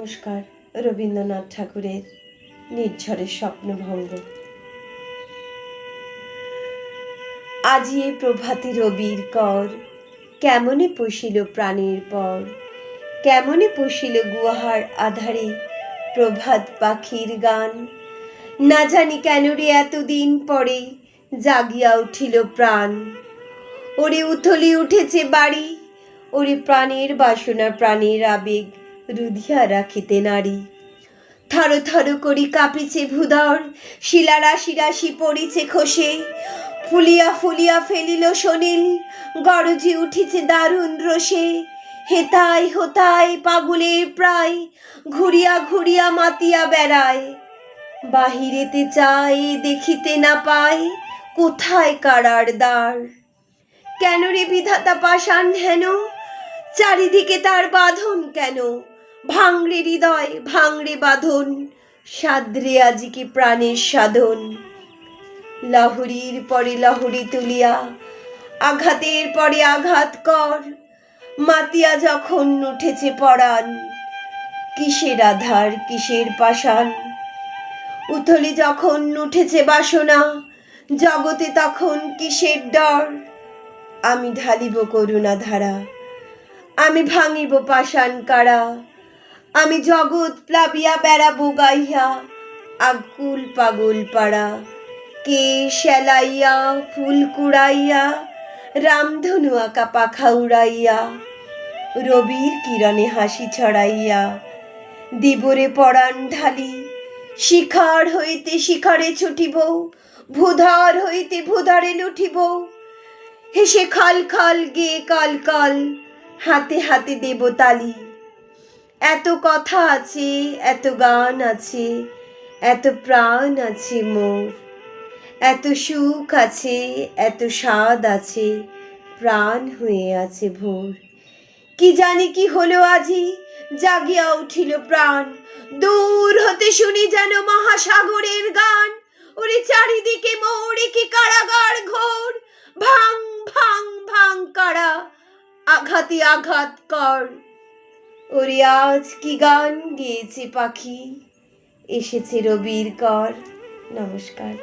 নমস্কার। রবীন্দ্রনাথ ঠাকুরের নির্ঝরের স্বপ্নভঙ্গ। আজি এ প্রভাতে রবির কর, কেমনে পশিল প্রাণের পর, কেমনে পশিল গুহার আধারে প্রভাত পাখির গান। না জানি কেন রে এতদিন পরে জাগিয়া উঠিল প্রাণ। ওরে উথলি উঠেছে বাড়ি, ওরে প্রাণের বাসনা প্রাণের আবেগ রুধিয়া রাখিতে নারী। থর থর করি কাঁপিছে ভূধর, শিলা রাশি রাশি পড়িছে খসে, ফুলিয়া ফুলিয়া ফেলিল সলিল, গরজি উঠিছে দারুণ রোষে। হেতায় হোতায় পাগলের প্রায়, ঘুরিয়া ঘুরিয়া মাতিয়া বেড়ায়। বাহিরেতে চায় দেখিতে না পায়, কোথায় কারার দ্বার। কেন রে বিধাতা পাষাণ হেন, চারিদিকে তার বাঁধন কেন। ভাঙড়ে হৃদয় ভাঙড়ে বাঁধন, সাদ্রে আজিকে প্রাণের সাধন। লহরীর পরে লহরী তুলিয়া আঘাতের পরে আঘাত কর, মাতিয়া যখন উঠেছে পরাণ। কিসের আধার কিসের পাষাণ, উথলি যখন উঠেছে বাসনা, জগতে তখন কিসের ডর। আমি ঢালিব করুণা ধারা, আমি ভাঙিব পাষাণ কারা। আমি জগৎ প্লাবিয়া বেড়াবো গাইয়া, আকুল পাগল পাড়া। কে শ্যালাইয়া ফুল কুড়াইয়া, রামধনু আঁকা পাখা উড়াইয়া, রবির কিরণে হাসি ছড়াইয়া দিবরে পরাণ ঢালি। শিখর হইতে শিখরে ছুটিব, ভূধর হইতে ভূধরে লুঠিব। হেসে খল খল গেয়ে কল কল, হাতে হাতে দেব তালি। এত কথা আছে এত গান আছে, এত প্রাণ আছে মোর। এত সুখ আছে এত স্বাদ আছে, প্রাণ হয়ে আছে ভোর। কি জানি কি হলো আজি, জাগিয়া উঠিল প্রাণ। দূর হতে শুনি যেন মহাসাগরের গান। ওরে চারিদিকে মোরে কি কারাগার ঘোর। ভাং ভাং ভাং কারা, আঘাতে আঘাত কর। ওরে আজ কি গান গেয়েছে পাখি, এসেছে রবির কর। নমস্কার।